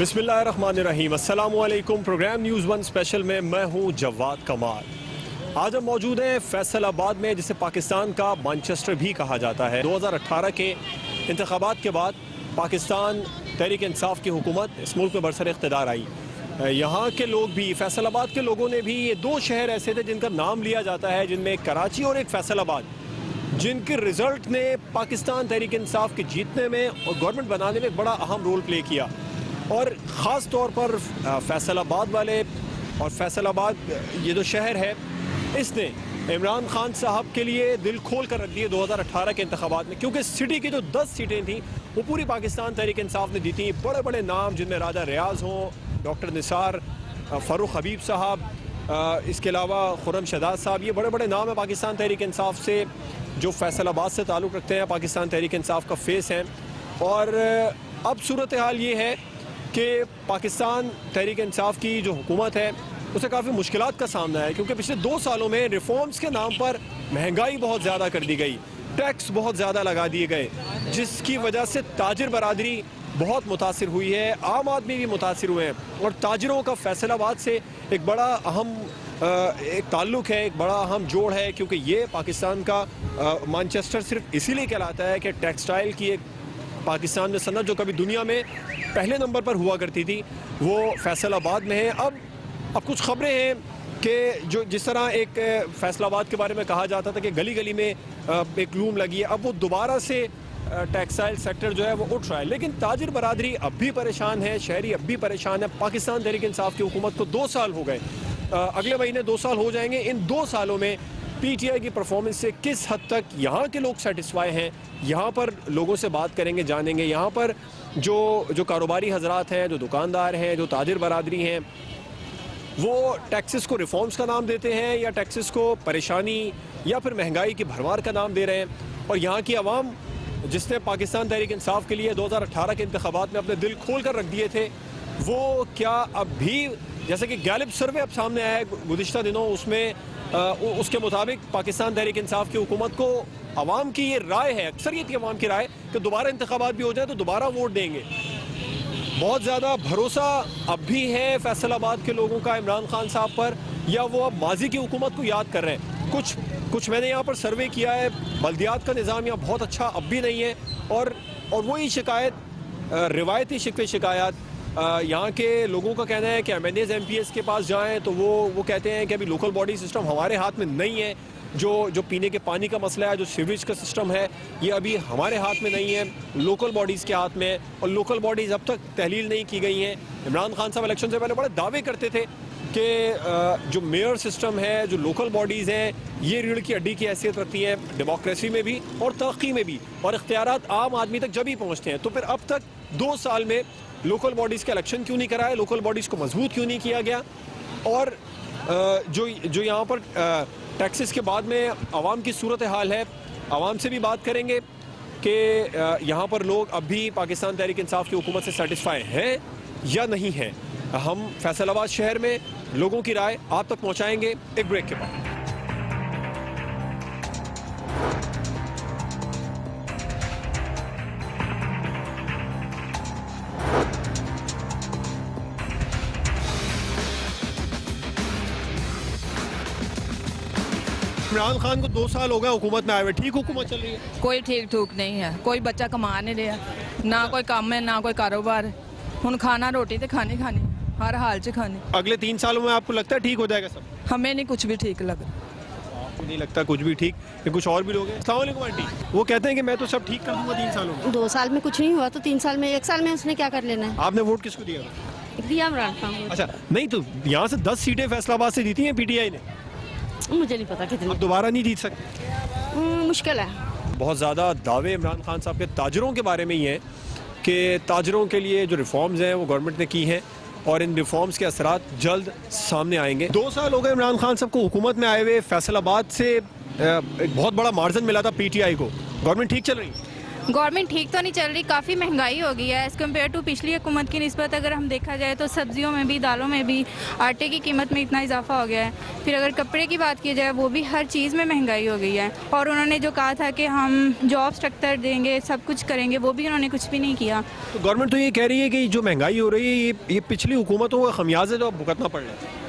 बिस्मिल्लाहिर्रहमानिर्रहीम, अस्सलामुअलैकुम। Programme news one special में मैं हूं जवाद कमाल। आज हम मौजूद हैं फैसलाबाद में, जिसे पाकिस्तान का मैनचेस्टर भी कहा जाता है। 2018 के इंतखाबात के बाद पाकिस्तान तहरीक इंसाफ की हुकूमत इस मुल्क में बरसर इख्तिदार आई। यहाँ के लोग भी, फैसलाबाद के लोगों ने भी, ये दो शहर ऐसे थे जिनका नाम लिया जाता है, जिनमें एक कराची और एक फैसलाबाद, जिनके रिज़ल्ट ने पाकिस्तान तहरीक इंसाफ के जीतने में और गवर्नमेंट बनाने में बड़ा अहम रोल प्ले किया। और ख़ास तौर पर फैसलाबाद वाले और फैसलाबाद ये जो शहर है, इसने इमरान खान साहब के लिए दिल खोल कर रख दिए 2018 के इंतखाबात में, क्योंकि सिटी की जो 10 सीटें थी वो पूरी पाकिस्तान तहरीक इंसाफ ने दी थी। बड़े बड़े नाम, जिनमें राजा रियाज हों, डॉक्टर निसार, फ़ारूक हबीब साहब, इसके अलावा खुर्रम शहजाद साहब, ये बड़े बड़े नाम हैं पाकिस्तान तहरीक इंसाफ से जो फैसलाबाद से ताल्लुक़ रखते हैं, पाकिस्तान तहरीक इंसाफ का फेस हैं। और अब सूरत हाल ये है कि पाकिस्तान तहरीक इंसाफ की जो हुकूमत है उसे काफ़ी मुश्किलात का सामना है, क्योंकि पिछले 2 सालों में रिफॉर्म्स के नाम पर महंगाई बहुत ज़्यादा कर दी गई, टैक्स बहुत ज़्यादा लगा दिए गए, जिसकी वजह से ताजिर बरादरी बहुत मुतासिर हुई है, आम आदमी भी मुतासिर हुए हैं। और ताजिरों का फैसलाबाद से एक बड़ा अहम एक ताल्लुक़ है, एक बड़ा अहम जोड़ है, क्योंकि ये पाकिस्तान का मैनचेस्टर सिर्फ इसीलिए कहलाता है कि टेक्सटाइल की एक पाकिस्तान में सनत जो कभी दुनिया में पहले नंबर पर हुआ करती थी वो फैसलाबाद में है। अब कुछ ख़बरें हैं कि जो जिस तरह एक फैसलाबाद के बारे में कहा जाता था कि गली गली में एक लूम लगी है, अब वो दोबारा से टेक्सटाइल सेक्टर जो है वो उठ रहा है। लेकिन ताजिर बरादरी अब भी परेशान है, शहरी अब भी परेशान है। पाकिस्तान तहरीक इंसाफ की हुकूमत को 2 साल हो गए, अगले महीने 2 साल हो जाएंगे। इन 2 सालों में पीटीआई की परफॉर्मेंस से किस हद तक यहाँ के लोग सेटिस्फाई हैं, यहाँ पर लोगों से बात करेंगे, जानेंगे। यहाँ पर जो कारोबारी हजरात हैं, जो दुकानदार हैं, जो ताजिर बरादरी हैं, वो टैक्सेस को रिफॉर्म्स का नाम देते हैं या टैक्सेस को परेशानी या फिर महंगाई की भरमार का नाम दे रहे हैं। और यहाँ की आवाम, जिसने पाकिस्तान तहरीक इंसाफ के लिए 2018 के इंतखाबात में अपने दिल खोल कर रख दिए थे, वो क्या अब भी, जैसे कि गैलिब सर्वे अब सामने आया है गुज़िश्ता दिनों, उसमें उसके मुताबिक पाकिस्तान तहरीक इंसाफ की हुकूमत को अवाम की ये राय है, अक्सरियत की अवाम की राय, कि दोबारा इंतखाबात भी हो जाए तो दोबारा वोट देंगे। बहुत ज़्यादा भरोसा अब भी है फैसलाबाद के लोगों का इमरान खान साहब पर, या वो अब माजी की हुकूमत को याद कर रहे हैं? कुछ मैंने यहाँ पर सर्वे किया है, बल्दियात का निज़ाम यहाँ बहुत अच्छा अब भी नहीं है। और वही शिकायत, रिवायती शिकवे शिकायत, यहाँ के लोगों का कहना है कि MNAs MPs के पास जाएं तो वो कहते हैं कि अभी लोकल बॉडी सिस्टम हमारे हाथ में नहीं है। जो पीने के पानी का मसला है, जो सीवरेज का सिस्टम है, ये अभी हमारे हाथ में नहीं है, लोकल बॉडीज़ के हाथ में है। और लोकल बॉडीज़ अब तक तहलील नहीं की गई हैं। इमरान खान साहब इलेक्शन से पहले बड़े दावे करते थे कि जो मेयर सिस्टम है, जो लोकल बॉडीज़ हैं, ये रीढ़ की हड्डी की हैसियत रखती हैं डेमोक्रेसी में भी और तरक्की में भी, और इख्तियारात आम आदमी तक जब ही पहुँचते हैं। तो फिर अब तक 2 साल में लोकल बॉडीज़ का इलेक्शन क्यों नहीं कराए, लोकल बॉडीज़ को मजबूत क्यों नहीं किया गया? और जो यहाँ पर टैक्सेस के बाद में आवाम की सूरत हाल है, आवाम से भी बात करेंगे कि यहाँ पर लोग अब भी पाकिस्तान तहरीक इंसाफ की हुकूमत से सेटिस्फाई हैं या नहीं हैं। हम फैसलाबाद शहर में लोगों की राय आप तक पहुँचाएँगे एक ब्रेक के बाद। इमरान खान को 2 साल हो गए हुकूमत में आए हुए, ठीक हुकूमत चल रही है? कोई ठीक ठूक नहीं है, कोई बच्चा कमा नहीं रहा, ना कोई काम है ना कोई कारोबार है। हुन खाना रोटी तो खानी हर हाल च खानी। अगले 3 सालों में आपको लगता है ठीक हो जाएगा सब? हमें नहीं कुछ भी ठीक लग रहा। आपको नहीं लगता कुछ भी ठीक? ये कुछ और भी लोग हैं। अस्सलाम वालेकुम आंटी, वो कहते हैं कि मैं तो सब ठीक कर दूंगा 3 सालों में। 2 साल में कुछ नहीं हुआ तो 3 साल में, 1 साल में उसने क्या कर लेना है? आपने वोट किसको दिया? दिया इमरान खान को। अच्छा, नहीं तो यहाँ से 10 सीटें फैसलाबाद से जीती हैं पीटीआई ने। मुझे नहीं पता कितनी। अब दोबारा नहीं जीत सकते? मुश्किल है। बहुत ज़्यादा दावे इमरान खान साहब के ताजरों के बारे में ही हैं कि ताजरों के लिए जो रिफॉर्म्स हैं वो गवर्नमेंट ने की हैं और इन रिफॉर्म्स के असरात जल्द सामने आएंगे। 2 साल हो गए इमरान खान साहब को हुकूमत में आए हुए। फैसलाबाद से एक बहुत बड़ा मार्जिन मिला था पीटीआई को। गवर्नमेंट ठीक चल रही है? गवर्नमेंट ठीक तो नहीं चल रही, काफ़ी महंगाई हो गई है एज़ कम्पेयर टू पिछली हुकूमत की निस्बत अगर हम देखा जाए तो सब्जियों में भी, दालों में भी, आटे की कीमत में इतना इजाफा हो गया है। फिर अगर कपड़े की बात की जाए वो भी हर चीज़ में महंगाई हो गई है। और उन्होंने जो कहा था कि हम जॉब स्ट्रक्चर देंगे, सब कुछ करेंगे, वो भी उन्होंने कुछ भी नहीं किया। तो गवर्नमेंट तो ये कह रही है कि जो महंगाई हो रही है ये पिछली हुकूमतों का खमियाजा जो अब भुगतना पड़ रहा है।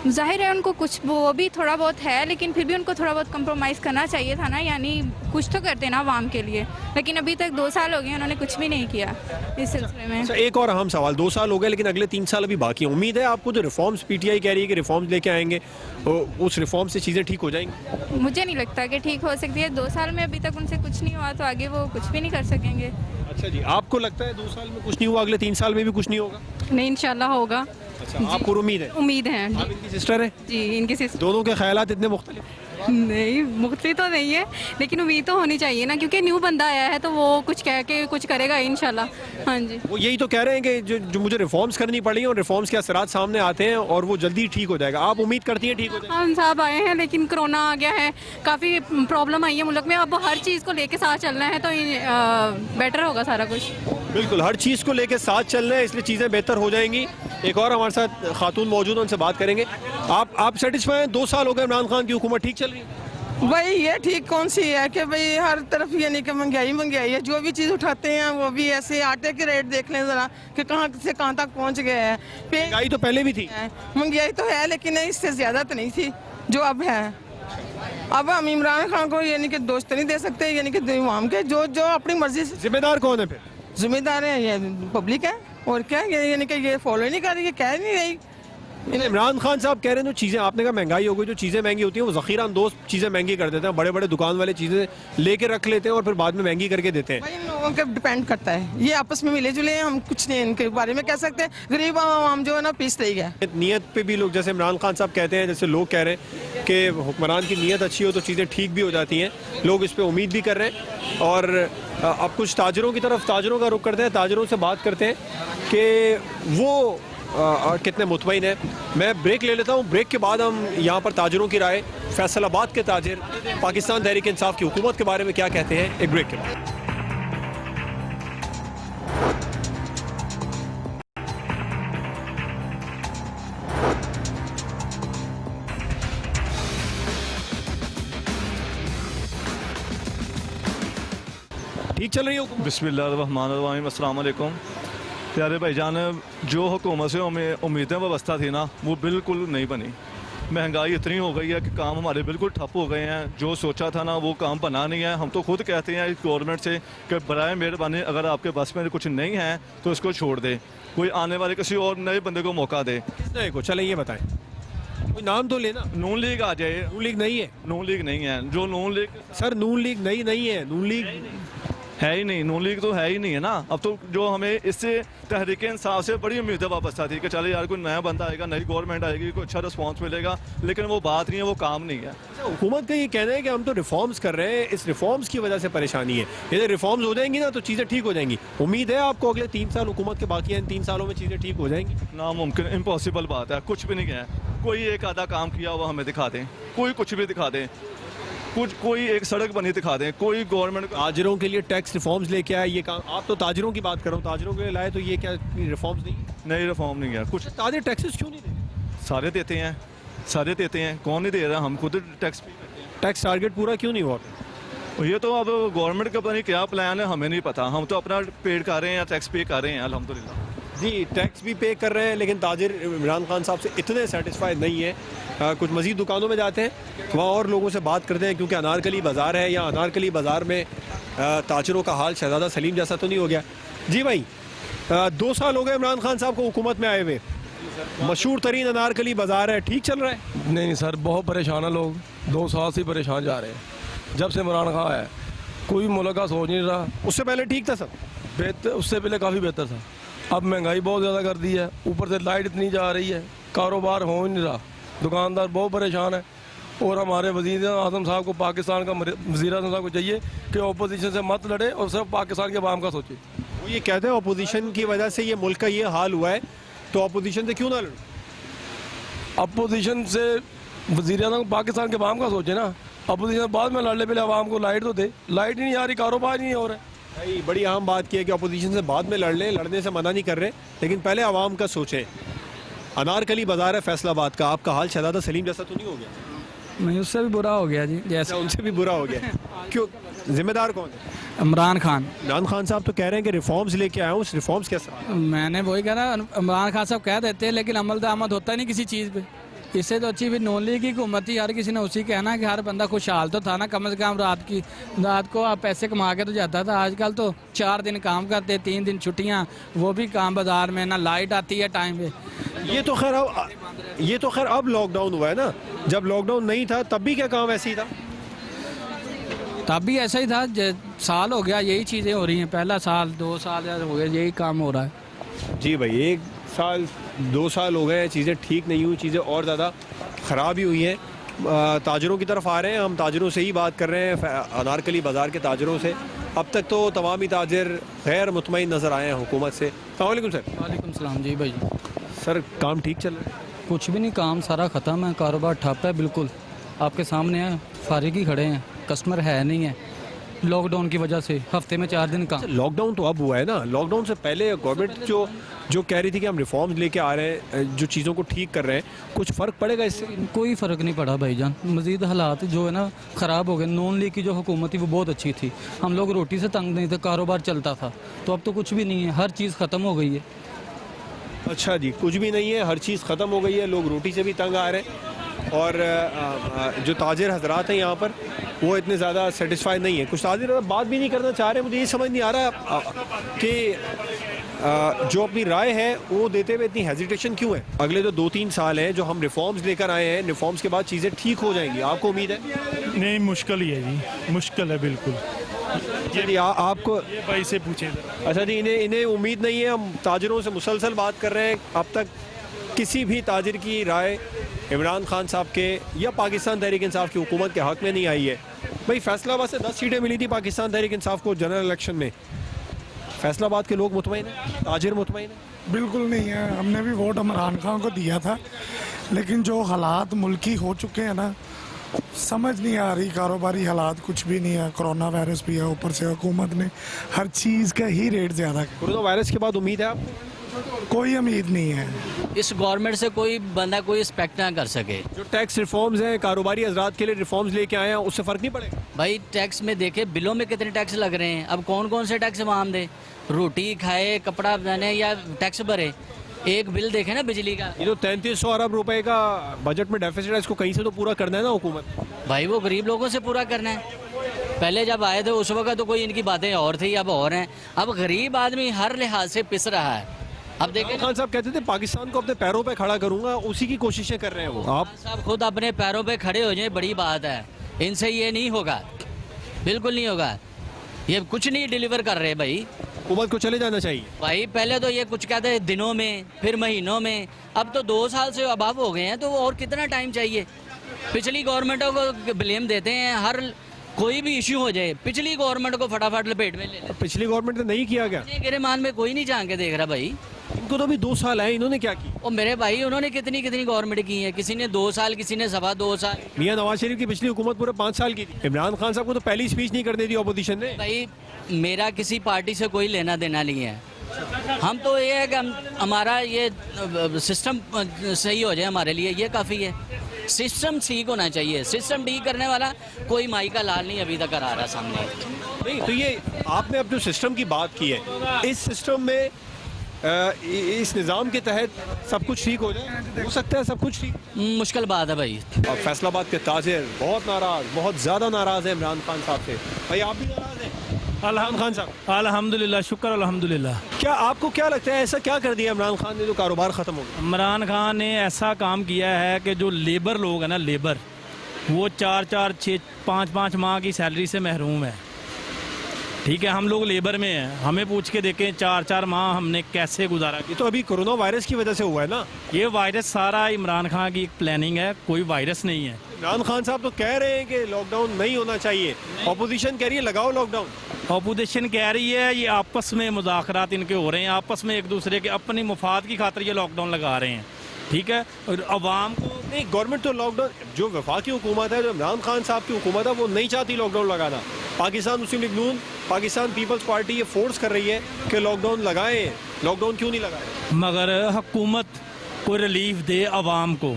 जाहिर है उनको कुछ वो भी थोड़ा बहुत है, लेकिन फिर भी उनको थोड़ा बहुत कंप्रोमाइज़ करना चाहिए था ना, यानी कुछ तो करते ना आवाम के लिए। लेकिन अभी तक 2 साल हो गए उन्होंने कुछ भी नहीं किया इस सिलसिले में। अच्छा, एक और अहम सवाल, 2 साल हो गए लेकिन अगले 3 साल अभी बाकी हैं। उम्मीद है आपको जो रिफॉर्म्स पीटीआई कह रही है कि रिफॉर्म्स लेके आएंगे उस रिफॉर्म से चीज़ें ठीक हो जाएंगी? मुझे नहीं लगता कि ठीक हो सकती है। 2 साल में अभी तक उनसे कुछ नहीं हुआ तो आगे वो कुछ भी नहीं कर सकेंगे। अच्छा जी, आपको लगता है 2 साल में कुछ नहीं हुआ, अगले 3 साल में भी कुछ नहीं होगा? नहीं, इंशाल्लाह होगा। अच्छा, आपको उम्मीद है? उम्मीद है आप इनकी सिस्टर हैं? जी, इनकी सिस्टर दोनों के ख्यालात इतने मुख्तलिफ? नहीं, मुख्तलिफ तो नहीं है, लेकिन उम्मीद तो होनी चाहिए ना, क्योंकि न्यू बंदा आया है तो वो कुछ कह के कुछ करेगा इंशाल्लाह। हाँ जी, वो यही तो कह रहे हैं कि जो मुझे रिफॉर्म्स करनी पड़ी और रिफॉर्म्स के असरात सामने आते हैं और वो जल्दी ठीक हो जाएगा। आप उम्मीद करती हैं ठीक हो जाएगा? हम साहब आए हैं, लेकिन कोरोना आ गया है, काफ़ी प्रॉब्लम आई है मुल्क में। अब हर चीज़ को लेके साथ चलना है तो बेटर होगा सारा कुछ। बिल्कुल, हर चीज़ को लेके साथ चलना है, इसलिए चीज़ें बेहतर हो जाएंगी। एक और हमारे साथ खातून मौजूद है, उनसे बात करेंगे। आप सेटिस्फाई हैं? 2 साल हो गए इमरान खान की हुकूमत ठीक चल रही है? भाई ये ठीक कौन सी है कि भाई हर तरफ यानी कि महंगाई है। जो भी चीज़ उठाते हैं वो भी ऐसे, आटे के रेट देख लें ज़रा कि कहाँ से कहाँ तक पहुँच गए हैं। महंगाई तो पहले भी थी। महंगाई तो है लेकिन इससे ज़्यादा तो नहीं थी जो अब है। अब हम इमरान खान को यानी कि दोस्त नहीं दे सकते, यानी कि इमाम के जो अपनी मर्जी से। जिम्मेदार कौन है फिर? जिम्मेदार है ये पब्लिक है, और क्या, यानी कि ये फॉलो ही नहीं कर रही है, कह नहीं रही। इमरान खान साहब कह रहे हैं जो चीज़ें, आपने कहा महंगाई हो गई, जो चीज़ें महंगी होती हैं वो ज़ख़ीरा अंदोज़ चीज़ें महंगी कर देते हैं। बड़े बड़े दुकान वाले चीज़ें लेके रख लेते हैं और फिर बाद में महंगी करके देते हैं। भाई इन लोगों के डिपेंड करता है, ये आपस में मिले जुले हैं, हम कुछ नहीं इनके बारे में कह सकते। गरीब आवाम जो है ना पीस रही है। नीयत पे भी लोग, जैसे इमरान खान साहब कहते हैं, जैसे लोग कह रहे हैं कि हुक्मरान की नीयत अच्छी हो तो चीज़ें ठीक भी हो जाती हैं, लोग इस पर उम्मीद भी कर रहे हैं। और अब कुछ ताजरों की तरफ, ताजरों का रुख करते हैं, ताजरों से बात करते हैं कि वो कितने मुतमईन है। मैं ब्रेक ले लेता हूँ, ब्रेक के बाद हम यहाँ पर ताजरों की राय, फैसलाबाद के ताजिर पाकिस्तान तहरीक इंसाफ की हुकूमत के बारे में क्या कहते हैं, एक ब्रेक के बाद। ठीक चल रही है हुकूमत? बिस्मिल्लाहिर्रहमानिर्रहीम, अस्सलाम वालेकुम। प्यारे भाईजान, जो हुकूमत से हमें उम्मीदें व्यवस्था थी ना वो बिल्कुल नहीं बनी। महंगाई इतनी हो गई है कि काम हमारे बिल्कुल ठप हो गए हैं। जो सोचा था ना वो काम बना नहीं है। हम तो खुद कहते हैं गवर्नमेंट से कि बराए मेहरबानी अगर आपके बस में कुछ नहीं है तो इसको छोड़ दे, कोई आने वाले किसी और नए बंदे को मौका दे। किस नए को? चले ये बताएं, कोई नाम तो लेना। नून लीग आ जाए। नून लीग नहीं है? नून लीग नहीं है। जो नून लीग सर, नून लीग नहीं है, नून लीग है ही नहीं, नून लीग तो है ही नहीं है ना। अब तो जो हमें इससे तहरीक इंसाफ से बड़ी उम्मीदें वाबस्ता थी कि चले यार कोई नया बंदा आएगा, नई गवर्नमेंट आएगी, कोई अच्छा रिस्पॉन्स मिलेगा, लेकिन वो बात नहीं है, वो काम नहीं है। हुकूमत का ये कहना है कि हम तो रिफॉर्म्स कर रहे हैं, इस रिफॉर्म्स की वजह से परेशानी है। यदि रिफॉर्म्स हो जाएंगी ना तो चीज़ें ठीक हो जाएंगी। उम्मीद है आपको अगले 3 साल हुकूमत के बाकी हैं, इन 3 सालों में चीज़ें ठीक हो जाएंगी? नामुमकिन, इम्पॉसिबल बात है। कुछ भी नहीं किया है। कोई एक आधा काम किया हुआ हमें दिखा दें, कोई कुछ भी दिखा दें, कुछ कोई एक सड़क बनी दिखा दें, कोई गवर्नमेंट। ताजरों के लिए टैक्स रिफॉर्म्स लेके आए, ये काम आप तो ताजरों की बात कर रहा हूँ, ताजरों के लिए लाए तो ये क्या रिफॉर्म्स नहीं? नई रिफॉर्म नहीं है कुछ। ताजर टैक्सेस क्यों नहीं देते? सारे देते हैं, सारे देते हैं, कौन नहीं दे रहा? हम खुद टैक्स पे करते हैं। टैक्स टारगेट पूरा क्यों नहीं हुआ? ये तो अब गवर्नमेंट का पता नहीं क्या प्लान है, हमें नहीं पता। हम तो अपना पेड कर रहे हैं या टैक्स पे कर रहे हैं अल्हम्दुलिल्लाह। जी, टैक्स भी पे कर रहे हैं, लेकिन ताजिर इमरान खान साहब से इतने सेटिस्फाइड नहीं है। कुछ मज़ीद दुकानों में जाते हैं, वहाँ और लोगों से बात करते हैं, क्योंकि अनारकली बाज़ार है, या अनारकली बाज़ार में ताजरों का हाल शहजादा सलीम जैसा तो नहीं हो गया? जी भाई, 2 साल हो गए इमरान खान साहब को हुकूमत में आए हुए, मशहूर तरीन अनारकली बाज़ार है, ठीक चल रहा है? नहीं सर, बहुत परेशान है लोग, 2 साल से परेशान जा रहे हैं। जब से इमरान खान आया कोई मुल्क का सोच नहीं रहा। उससे पहले ठीक था सब? बेहतर, उससे पहले काफ़ी बेहतर था। अब महंगाई बहुत ज़्यादा कर दी है, ऊपर से लाइट इतनी जा रही है, कारोबार हो ही नहीं रहा, दुकानदार बहुत परेशान है। और हमारे वज़ीर आज़म साहब को, पाकिस्तान का वज़ीर आज़म साहब को चाहिए कि अपोजिशन से मत लड़े और सिर्फ पाकिस्तान के अवाम का सोचे। वो ये कहते हैं अपोजिशन की वजह से ये मुल्क का ये हाल हुआ है, तो अपोजिशन से क्यों ना लड़ो? अपोजिशन से वज़ीर आज़म पाकिस्तान के अवाम का सोचे ना। अपोजिशन बाद में लड़ने, पहले अवाम को लाइट तो दे। लाइट ही नहीं आ रही, कारोबार ही नहीं हो रहा है। भाई बड़ी अहम बात की है कि अपोजिशन से बाद में लड़ लें, लड़ने से मना नहीं कर रहे, लेकिन पहले आवाम का सोचें। अनारकली बाजार है फैसलाबाद का, आपका हाल शहजादा सलीम जैसा तो नहीं हो गया? नहीं, उससे भी बुरा हो गया जी। जैसे उनसे भी बुरा हो गया। क्यों? जिम्मेदार कौन है? इमरान खान। इमरान खान साहब तो कह रहे हैं कि रिफॉर्म्स लेके आए हूँ, रिफॉर्म्स कैसे? मैंने वही कहा ना, इमरान खान साहब कह देते हैं लेकिन अमल दरामद होता नहीं किसी चीज़ पे। इससे तो अच्छी भी नॉन लीग की हुकूमत थी, हर किसी ने उसी कहना कि हर बंदा खुशहाल तो था ना, कम से कम रात को आप पैसे कमा के तो जाता था। आजकल तो 4 दिन काम करते, 3 दिन छुट्टियाँ, वो भी काम बाजार में, ना लाइट आती है टाइम पे। ये तो खैर अब लॉकडाउन हुआ है ना, जब लॉकडाउन नहीं था तब भी क्या काम ऐसे ही था? तब भी ऐसा ही था। साल हो गया यही चीज़ें हो रही हैं, पहला साल 2 साल हो गए यही काम हो रहा है। जी भाई, 1 साल 2 साल हो गए, चीज़ें ठीक नहीं हुई, चीज़ें और ज़्यादा ख़राब ही हुई हैं। ताजरों की तरफ आ रहे हैं, हम ताजरों से ही बात कर रहे हैं, अनारकली बाज़ार के ताजरों से। अब तक तो तमाम ही ताजिर गैर मुतमईन नज़र आए हैं हुकूमत से। अस्सलाम वालेकुम सर। वालेकुम सलाम जी भाई। सर काम ठीक चल रहा है? कुछ भी नहीं, काम सारा ख़त्म है, कारोबार ठप है बिल्कुल। आपके सामने है, फारिग ही खड़े हैं, कस्टमर है नहीं है लॉकडाउन की वजह से। हफ्ते में 4 दिन काम। लॉकडाउन तो अब हुआ है ना, लॉकडाउन से पहले गवर्नमेंट जो कह रही थी कि हम रिफॉर्म्स लेके आ रहे हैं, जो चीज़ों को ठीक कर रहे हैं, कुछ फ़र्क पड़ेगा इससे? कोई फ़र्क नहीं पड़ा भाईजान। मज़ीद हालात जो है ना ख़राब हो गए। नॉन लीग की जो हुकूमत थी वो बहुत अच्छी थी, हम लोग रोटी से तंग नहीं थे, कारोबार चलता था। तो अब तो कुछ भी नहीं है, हर चीज़ ख़त्म हो गई है। अच्छा जी, कुछ भी नहीं है, हर चीज़ ख़त्म हो गई है, लोग रोटी से भी तंग आ रहे हैं, और जो ताजिर हजरात हैं यहाँ पर वो इतने ज़्यादा सेटिस्फाई नहीं है। कुछ ताजिर बात भी नहीं करना चाह रहे। मुझे ये समझ नहीं आ रहा कि जो अपनी राय है वो देते हुए इतनी हेजिटेशन क्यों है? अगले तो 2-3 साल हैं जो हम रिफॉर्म्स लेकर आए हैं, रिफॉर्म्स के बाद चीज़ें ठीक हो जाएंगी, आपको उम्मीद है? नहीं, मुश्किल ही है जी, मुश्किल है बिल्कुल। जी आपको ये भाई से पूछे। अच्छा जी, इन्हें उम्मीद नहीं है। हम ताजिरों से मुसलसल बात कर रहे हैं, अब तक किसी भी ताजिर की राय इमरान खान साहब के या पाकिस्तान तहरीक इंसाफ की हुकूमत के हक़ में नहीं आई है। भाई फैसलाबाद से 10 सीटें मिली थी पाकिस्तान तहरीक इंसाफ को जनरल इलेक्शन में, फैसलाबाद के लोग मुतमईन हैं, ताजिर मुतमईन हैं? बिल्कुल नहीं है। हमने भी वोट इमरान खान को दिया था, लेकिन जो हालात मुल्की हो चुके हैं ना, समझ नहीं आ रही। कारोबारी हालात कुछ भी नहीं है, कोरोना वायरस भी है, ऊपर से हुकूमत ने हर चीज़ का ही रेट ज़्यादा। कोरोना वायरस के बाद उम्मीद है आपको? कोई उम्मीद नहीं है। इस गवर्नमेंट से कोई बंदा कोई एक्सपेक्ट ना कर सके। जो टैक्स रिफॉर्म्स हैं, कारोबारी हजरात के लिए रिफॉर्म्स लेके आए हैं, उससे फ़र्क नहीं पड़ेगा? भाई टैक्स में देखे बिलों में कितने टैक्स लग रहे हैं। अब कौन कौन से टैक्स आम दे, रोटी खाए, कपड़ा पहने या टैक्स भरे। एक बिल देखे ना बिजली का, ये तो 3300 अरब रुपए का बजट में डेफिसिट है, इसको कहीं से तो पूरा करना है ना हुकूमत। भाई वो गरीब लोगों से पूरा करना है। पहले जब आए थे उस वक्त तो कोई इनकी बातें और थी, अब और हैं। अब गरीब आदमी हर लिहाज से पिस रहा है। अब देखें, खान साहब कहते थे पाकिस्तान को अपने पैरों पे खड़ा करूंगा, उसी की कोशिशें कर रहे हैं वो। आप साहब खुद अपने पैरों पे खड़े हो जाए, बड़ी बात है। इनसे ये नहीं होगा, बिल्कुल नहीं होगा। ये कुछ नहीं डिलीवर कर रहे भाई। हुकूमत को चले जाना चाहिए भाई। पहले तो ये कुछ कहते हैं दिनों में, फिर महीनों में, अब तो 2 साल से अभाव हो गए हैं, तो और कितना टाइम चाहिए? पिछली गवर्नमेंटों को ब्लेम देते हैं, हर कोई भी इश्यू हो जाए पिछली गवर्नमेंट को फटाफट लपेट में ले लेते। पिछली गवर्नमेंट ने नहीं किया क्या? गिरमान में कोई नहीं झांक के देख रहा भाई। इनको तो भी 2 साल आए, इन्होंने क्या की? और मेरे भाई उन्होंने कितनी कितनी गवर्नमेंट की है। किसी ने 2 साल, किसी ने 2.25 साल। मियां नवाज शरीफ की पिछली हुकूमत पूरे 5 साल की थी। इमरान खान साहब को तो पहली स्पीच नहीं करने दी अपोजिशन ने। भाई मेरा किसी पार्टी से कोई लेना देना नहीं है। हम तो ये है कि हमारा ये सिस्टम सही हो जाए, हमारे लिए ये काफ़ी है। सिस्टम ठीक होना चाहिए। सिस्टम ठीक करने वाला कोई माई का लाल नहीं अभी तक आ रहा सामने। नहीं तो ये आपने अब जो सिस्टम की बात की है, इस सिस्टम में इस निज़ाम के तहत सब कुछ ठीक हो जाए, हो सकता है सब कुछ ठीक? मुश्किल बात है भाई। अब फैसलाबाद के ताजिर बहुत नाराज़, बहुत ज़्यादा नाराज़ है इमरान खान साहब से। भाई आप भी नाराज़ हैं? इमरान खान साहब अल्हम्दुलिल्लाह, शुक्र अल्हम्दुलिल्लाह। क्या आपको क्या लगता है ऐसा क्या कर दिया इमरान खान ने जो कारोबार ख़त्म हो गया? इमरान खान ने ऐसा काम किया है कि जो लेबर लोग हैं ना, लेबर, वो 4-4, 6, 5-5 माह की सैलरी से महरूम है। ठीक है, हम लोग लेबर में हैं, हमें पूछ के देखें 4-4 माह हमने कैसे गुजारा। ये तो अभी कोरोना वायरस की वजह से हुआ है ना। ये वायरस सारा इमरान खान की एक प्लानिंग है, कोई वायरस नहीं है। इमरान खान साहब तो कह रहे हैं कि लॉकडाउन नहीं होना चाहिए, अपोजिशन कह रही है लगाओ लॉकडाउन। अपोजिशन कह रही है ये आपस में मुज़ाकरात इनके हो रहे हैं, आपस में एक दूसरे के अपनी मुफाद की खातिर ये लॉकडाउन लगा रहे हैं। ठीक है, और अवाम को नहीं, गवर्नमेंट तो लॉकडाउन, जो वफाकी हुकूमत है, जो इमरान खान साहब की हुकूमत है, वो नहीं चाहती लॉकडाउन लगाना। पाकिस्तान मुस्लिम लीग नून, पाकिस्तान पीपल्स पार्टी ये फोर्स कर रही है कि लॉकडाउन लगाएं, लॉकडाउन क्यों नहीं लगाएं? मगर हुकूमत को रिलीफ दे आवाम को,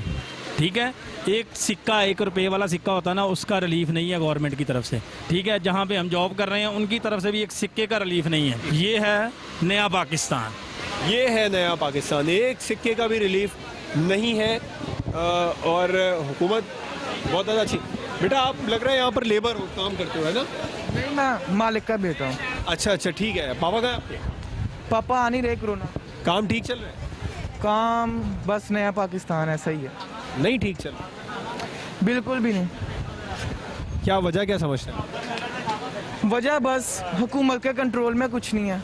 ठीक है। एक सिक्का 1 रुपये वाला सिक्का होता है ना, उसका रिलीफ नहीं है गवर्नमेंट की तरफ से, ठीक है। जहाँ पे हम जॉब कर रहे हैं उनकी तरफ से भी एक सिक्के का रिलीफ नहीं है। ये है नया पाकिस्तान, ये है नया पाकिस्तान, एक सिक्के का भी रिलीफ नहीं है। और हुकूमत बहुत ज़्यादा अच्छी। बेटा आप लग रहा है यहाँ पर लेबर हो, काम करते हो है ना? नहीं, मैं मालिक का बेटा हूँ। अच्छा अच्छा ठीक है। पापा कहाँ हैं आपके? पापा आ नहीं रहे कोरोना। काम ठीक चल रहा है? काम बस नया पाकिस्तान ऐसा ही है, नहीं ठीक चल रहा? बिल्कुल भी नहीं। क्या वजह क्या समझते हैं? वजह बस हुकूमत के कंट्रोल में कुछ नहीं है,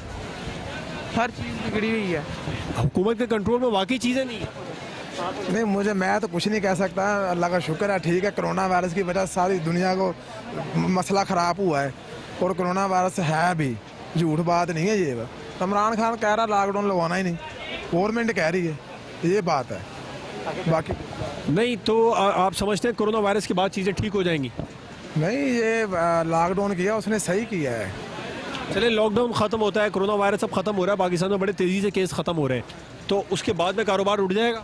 हर चीज़ बिगड़ी हुई है। हुकूमत के कंट्रोल में वाकई चीज़ें नहीं है? नहीं, मैं तो कुछ नहीं कह सकता। अल्लाह का शुक्र है, ठीक है। कोरोना वायरस की वजह से सारी दुनिया को मसला ख़राब हुआ है, और कोरोना वायरस है भी, झूठ बात नहीं है ये। इमरान खान कह रहा लॉकडाउन लगवाना ही नहीं, गवर्नमेंट कह रही है, ये बात है। बाकी नहीं तो आप समझते हैं कोरोना वायरस के बाद चीज़ें ठीक हो जाएंगी? नहीं, ये लॉकडाउन किया उसने सही किया है। चले लॉकडाउन ख़त्म होता है, कोरोना वायरस अब ख़त्म हो रहा है, पाकिस्तान में बड़े तेज़ी से केस ख़त्म हो रहे हैं, तो उसके बाद में कारोबार उठ जाएगा?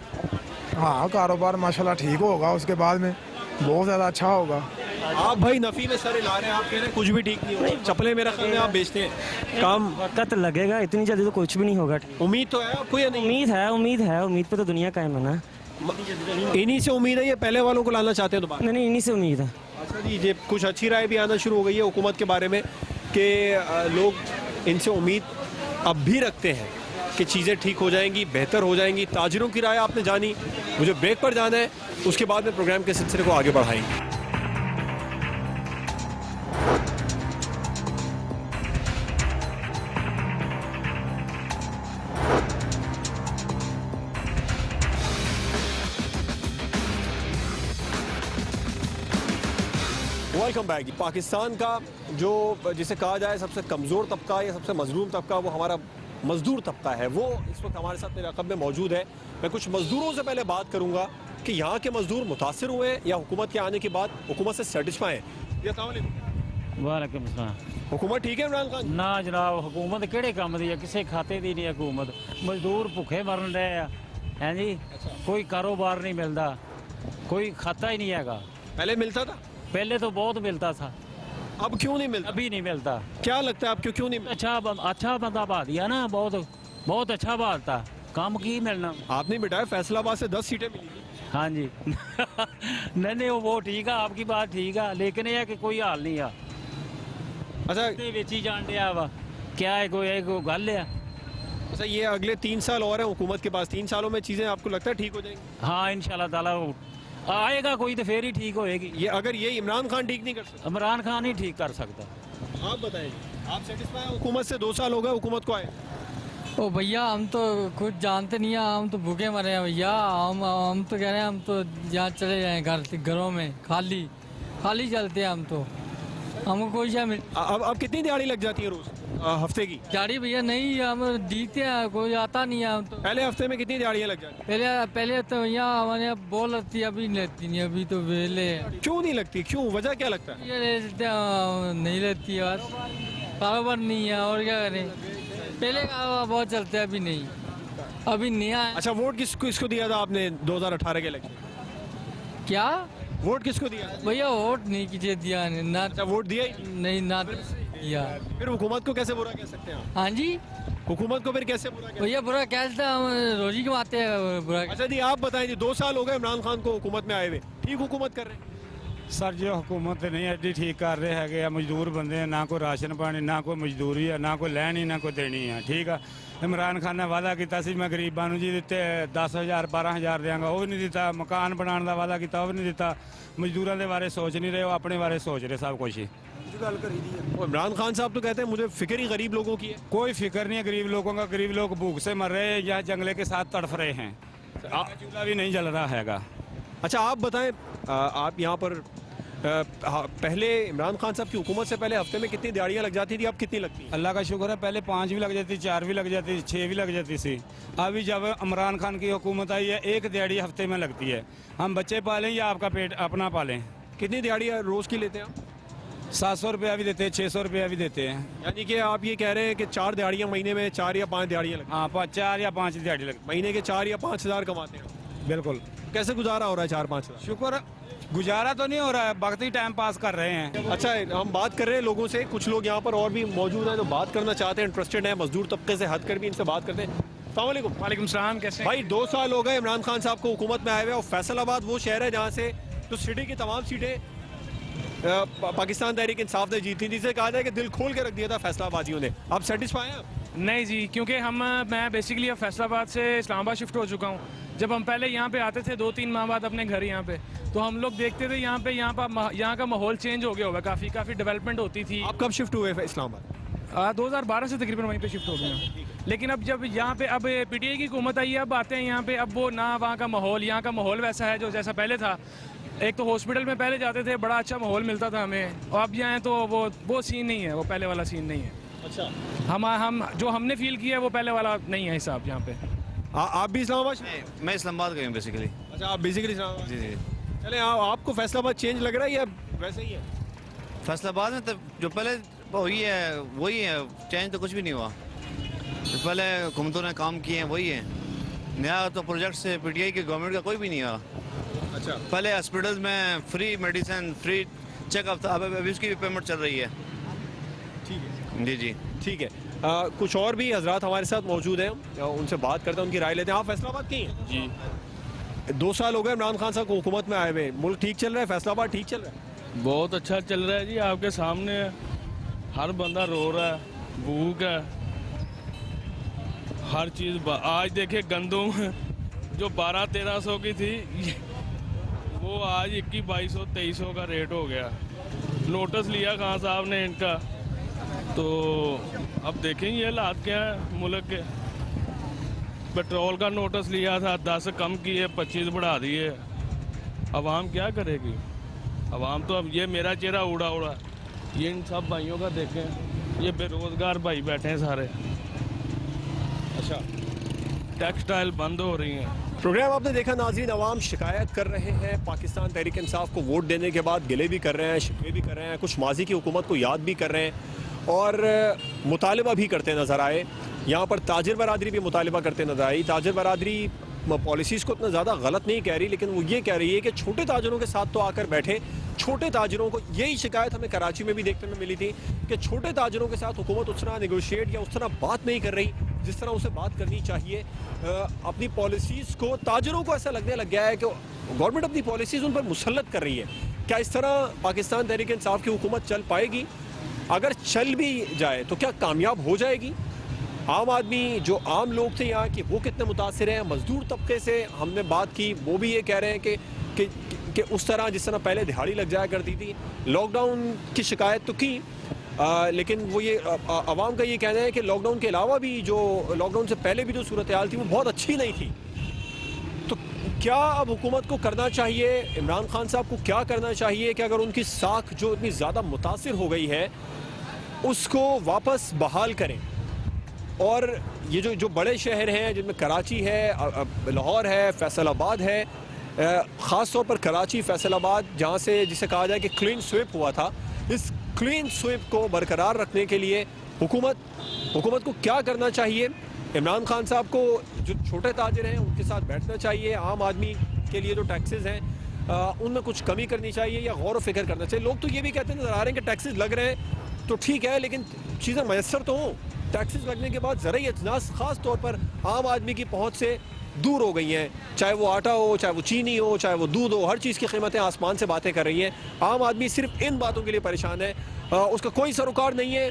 हाँ, कारोबार माशाल्लाह ठीक होगा, उसके बाद में बहुत ज़्यादा अच्छा होगा। आप भाई नफ़ी में सर हिला रहे हैं, आप कह रहे हैं कुछ भी ठीक नहीं होगा। चप्पलें मेरा ख्याल में आप बेचते हैं, काम वक्त लगेगा, इतनी जल्दी तो कुछ भी नहीं होगा। उम्मीद तो है आपको या नहीं? उम्मीद पे तो दुनिया कायम है ना। इन्हीं से उम्मीद है, ये पहले वालों को लाना चाहते हैं दोबारा? नहीं, इन्हीं से उम्मीद है। अच्छा जी, ये कुछ अच्छी राय भी आना शुरू हो गई है हुकूमत के बारे में कि लोग इनसे उम्मीद अब भी रखते हैं कि चीज़ें ठीक हो जाएंगी, बेहतर हो जाएंगी। ताजिरों की राय आपने जानी, मुझे ब्रेक पर जाना है, उसके बाद में प्रोग्राम के सिलसिले को आगे बढ़ाएंगे। Welcome back. पाकिस्तान का जो जिसे कहा जाए सबसे कमज़ोर तबका या सबसे मजलूम तबका, वो हमारा मजदूर तबका है। वो इस वक्त हमारे साथ मेरे रकब में मौजूद है। मैं कुछ मजदूरों से पहले बात करूंगा कि यहाँ के मजदूर मुतासर हुए या हुकूमत के आने के बाद हुकूमत से सेटिस्फाई हैं। वालेकुम सलाम। हुकूमत ठीक है इमरान खान? ना जनाब, हुकूमत किहड़े काम दी है, किसी खाते दी नहीं हुकूमत। मजदूर भुखे मरन रहे हैं जी, कोई कारोबार नहीं मिलता, कोई खाता ही नहीं है। पहले मिलता था? पहले तो बहुत मिलता था। अब क्यों नहीं मिलता? अभी नहीं मिलता। क्या लगता है आपको क्यों नहीं मिलता? अच्छा बंदा बा दिया ना, बहुत अच्छा बात था, काम की मिलना। आपने बिठाया फैसलाबाद से 10 सीटें मिली थी। हाँ जी नहीं वो ठीक है, आपकी बात ठीक है, लेकिन यह है कि कोई हाल नहीं है। अच्छा बेची जान दिया वा, क्या है कोई गल है। अच्छा, ये अगले 3 साल और हैं हुकूमत के पास, 3 सालों में चीज़ें आपको लगता है ठीक हो जाएंगी? हाँ इंशाल्लाह ताला आएगा कोई तो फिर ही ठीक होएगी। ये अगर ये इमरान खान ठीक नहीं कर सकता? इमरान खान ही ठीक कर सकता। आप बताएं, आप सेटिस्फाई हैं हुकूमत से? 2 साल हो गए हुकूमत को आए। ओ भैया, हम तो कुछ जानते नहीं है, हम तो भूखे मरे हैं भैया। हम तो कह रहे हैं हम तो यहाँ चले जाएं घरों में, खाली चलते हैं हम तो, हमको कोई शय मिल। अब कितनी दिहाड़ी लग जाती है रोज हफ्ते की? दिहाड़ी भैया नहीं, हम जीते हैं, कोई आता नहीं है हम तो। पहले हफ्ते में कितनी दिहाड़ियाँ लग जाती? पहले तो भैया हमारे बोल लगती है, अभी नहीं लगती, नहीं अभी तो वेले। क्यों नहीं लगती? क्यों, वजह क्या लगता है? ये नहीं लगती है, बस कारोबार नहीं है, और क्या करें। पहले का बहुत चलते हैं, अभी नहीं, अभी नहीं आया। अच्छा, वोट किसको दिया था आपने 2018 के इलेक्शन? क्या वोट किसको दिया भैया? वोट नहीं किसे दिया ना। अच्छा, वोट दिया ही नहीं ना दिया। फिर हुकूमत को कैसे बुरा कह सकते हैं? हाँ जी, हुकूमत को फिर कैसे बुरा कह? भैया बुरा क्या सकते हैं, हम रोजी कमाते हैं बुरा। अच्छा जी, आप बताएं जी, 2 साल हो गए इमरान खान को हुकूमत में आए हुए, ठीक हुकूमत कर रहे हैं? सर जो हुकूमत नहीं एडी ठीक कर रहे है, मजदूर बंदे हैं, ना कोई राशन पानी, ना कोई मजदूरी है, ना कोई लैनी, ना कोई देनी है। ठीक है, इमरान खान ने वादा किया सी मैं गरीबां नूं जी दिते 10,000 12,000 देंगा, वो भी नहीं दिता। मकान बनाने का वादा किया, वो भी नहीं दिता। मजदूरों के बारे सोच नहीं रहे, वो अपने बारे सोच रहे सब कुछ ही। इमरान खान साहब तो कहते हैं मुझे फिक्र ही गरीब लोगों की है। कोई फिक्र नहीं है गरीब लोगों का। गरीब लोग भूख से मर रहे हैं या जंगले के साथ तड़फ रहे हैं, चूल्हा भी नहीं जल रहा हैगा। अच्छा, आप बताएं, आप यहाँ पर पहले इमरान खान साहब की हुकूमत से पहले हफ्ते में कितनी दिहाड़ियाँ लग जाती थी, अब कितनी लगती हैं? अल्लाह का शुक्र है, पहले 5 भी लग जाती, 4 भी लग जाती, 6 भी लग जाती थी। अभी जब इमरान खान की हुकूमत आई है, 1 दिहाड़ी हफ्ते में लगती है। हम बच्चे पालें या आपका पेट अपना पालें? कितनी दिहाड़ियाँ रोज़ की लेते हैं आप? 700 रुपया भी देते हैं, 600 रुपया भी देते हैं। यानी कि आप ये कह रहे हैं कि 4 दिहाड़ियाँ महीने में 4 या 5 दिहाड़ियाँ लगती हाँ 4 या 5 दिहाड़ी लगती हैं। महीने के 4 या 5 हज़ार कमाते हैं, बिल्कुल। कैसे गुजारा हो रहा है 4-5 हज़ार? शुक्र, गुजारा तो नहीं हो रहा है, वक्त ही टाइम पास कर रहे हैं। अच्छा, हम बात कर रहे हैं लोगों से, कुछ लोग यहाँ पर और भी मौजूद हैं जो बात करना चाहते हैं, इंटरेस्टेड हैं, मजदूर तबके से हटकर भी इनसे बात करते हैं। अस्सलाम वालेकुम। वालेकुम सलाम, कैसे भाई 2 साल हो गए इमरान खान साहब को हुकूमत में आए हुए, और फैसलाबाद वो शहर है जहाँ से तो सिटी की तमाम सीटें पाकिस्तान तहरीक इंसाफ ने जीती, जिसे कहा जाए कि दिल खोल के रख दिया था फैसलाबादियों ने। आप सेटिस्फाई हैं? नहीं जी, क्योंकि मैं बेसिकली अब फैसलाबाद से इस्लामाबाद शिफ्ट हो चुका हूँ। जब हम पहले यहाँ पे आते थे 2-3 माह बाद अपने घर यहाँ पे, तो हम लोग देखते थे यहाँ का माहौल चेंज हो गया होगा, काफ़ी डेवलपमेंट होती थी। आप कब शिफ्ट हुए इस्लामाबाद? 2012 से तकरीबन वहीं पे शिफ्ट हो गए हैं। लेकिन अब जब यहाँ पे अब पीटीआई की हुकूमत आई है, अब आते हैं यहाँ पे, अब वो ना वहाँ का माहौल, यहाँ का माहौल वैसा है जो जैसा पहले था। एक तो हॉस्पिटल में पहले जाते थे, बड़ा अच्छा माहौल मिलता था हमें, और अब यहाँ तो वो सीन नहीं है, वो पहले वाला सीन नहीं है। अच्छा, हम जो हमने फील किया है वो पहले वाला नहीं है हिसाब यहाँ पे। आप भी इस्लामाबाद? मैं इस्लामाबाद गई हूँ बेसिकली। अच्छा, आप बेसिकली इस्लामाबाद? जी जी। चले, आपको फैसलाबाद चेंज लग रहा है या वैसे ही है? फैसलाबाद में तो जो पहले वही है, चेंज तो कुछ भी नहीं हुआ। जो पहले हुकूमतों ने काम किए हैं वही है, नया तो प्रोजेक्ट से पीटीआई की गवर्नमेंट का कोई भी नहीं हुआ। अच्छा, पहले हॉस्पिटल में फ्री मेडिसिन, फ्री चेकअप था, अभी उसकी भी पेमेंट चल रही है। ठीक है जी जी, ठीक है। कुछ और भी हजरात हमारे साथ मौजूद हैं, उनसे बात करते हैं, उनकी राय लेते हैं। आप फैसलाबाद की हैं? जी। 2 साल हो गए इमरान खान साहब को हुकूमत में आए हुए, मुल्क ठीक चल रहा है? फैसलाबाद ठीक चल रहा है? बहुत अच्छा चल रहा है जी, आपके सामने है। हर बंदा रो रहा है, भूख है, हर चीज़। आज देखे गंदम जो 1200-1300 की थी, वो आज 2100-2200 का रेट हो गया। नोटिस लिया खान साहब ने इनका, तो अब देखें ये हालात क्या है मुल्क के। पेट्रोल का नोटिस लिया था, 10 कम किए, 25 बढ़ा दिए। अवाम क्या करेगी? अवाम तो अब, ये मेरा चेहरा उड़ा ये इन सब भाइयों का देखें, ये बेरोजगार भाई बैठे हैं सारे। अच्छा, टेक्सटाइल बंद हो रही हैं। प्रोग्राम आपने देखा नाज़रीन, अवाम शिकायत कर रहे हैं, पाकिस्तान तहरीक इंसाफ को वोट देने के बाद गिले भी कर रहे हैं, शिकवे भी कर रहे हैं, कुछ माजी की हुकूमत को याद भी कर रहे हैं और मुतालबा भी करते नज़र आए। यहाँ पर ताजिर बरादरी भी मुतालबा करते नज़र आई। ताजिर बरादरी पॉलिसीज़ को इतना ज़्यादा गलत नहीं कह रही, लेकिन वो ये कह रही है कि छोटे ताजिरों के साथ तो आकर बैठे। छोटे ताजिरों को, यही शिकायत हमें कराची में भी देखने में मिली थी कि छोटे ताजिरों के साथ हुकूमत उस तरह नेगोशिएट या उस तरह बात नहीं कर रही जिस तरह उसे बात करनी चाहिए। अपनी पॉलिसीज़ को, ताजिरों को ऐसा लगने लग गया है कि गवर्नमेंट अपनी पॉलिसीज़ उन पर मुसल्लत कर रही है। क्या इस तरह पाकिस्तान तहरीक इंसाफ की हुकूमत चल पाएगी? अगर चल भी जाए तो क्या कामयाब हो जाएगी? आम आदमी, जो आम लोग थे यहाँ के, वो कितने मुतासिर हैं? मजदूर तबके से हमने बात की, वो भी ये कह रहे हैं कि उस तरह जिस तरह पहले दिहाड़ी लग जाया करती थी। लॉकडाउन की शिकायत तो की, लेकिन वो ये आवाम का ये कहना है कि लॉकडाउन के अलावा भी, जो लॉकडाउन से पहले भी जो सूरत हाल थी वो बहुत अच्छी नहीं थी। तो क्या अब हुकूमत को करना चाहिए, इमरान खान साहब को क्या करना चाहिए कि अगर उनकी साख जो इतनी ज़्यादा मुतासिर हो गई है उसको वापस बहाल करें? और ये जो बड़े शहर हैं जिनमें कराची है, लाहौर है, फैसलाबाद है, ख़ास तौर पर कराची, फैसलाबाद, जहाँ से जिसे कहा जाए कि क्लीन स्वीप हुआ था, इस क्लीन स्वीप को बरकरार रखने के लिए हुकूमत को क्या करना चाहिए? इमरान खान साहब को, जो छोटे ताजिर हैं उनके साथ बैठना चाहिए, आम आदमी के लिए जो टैक्सेस हैं उनमें कुछ कमी करनी चाहिए या गौर व फिक्र करना चाहिए? लोग तो ये भी कहते नज़र आ रहे हैं कि टैक्सेस लग रहे हैं तो ठीक है, लेकिन चीज़ें मैसर तो हों। टैक्सेस लगने के बाद ज़रूरी अजनास ख़ास तौर पर आम आदमी की पहुँच से दूर हो गई हैं, चाहे वो आटा हो, चाहे वो चीनी हो, चाहे वो दूध हो, हर चीज़ की कीमतें आसमान से बातें कर रही हैं। आम आदमी सिर्फ इन बातों के लिए परेशान है, उसका कोई सरोकार नहीं है।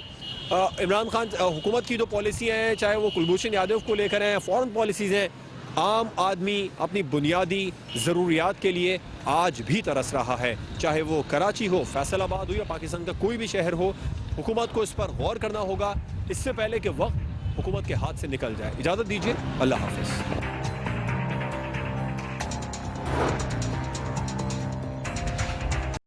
इमरान खान हुकूमत की जो पॉलिसियाँ हैं, चाहे वो कुलभूषण यादव को लेकर हैं, फॉरेन पॉलिसीज़ हैं, आम आदमी अपनी बुनियादी ज़रूरियात के लिए आज भी तरस रहा है, चाहे वो कराची हो, फैसलाबाद हो या पाकिस्तान का कोई भी शहर हो। हुकूमत को इस पर गौर करना होगा इससे पहले कि वक्त हुकूमत के हाथ से निकल जाए। इजाज़त दीजिए, अल्लाह हाफ़िज़।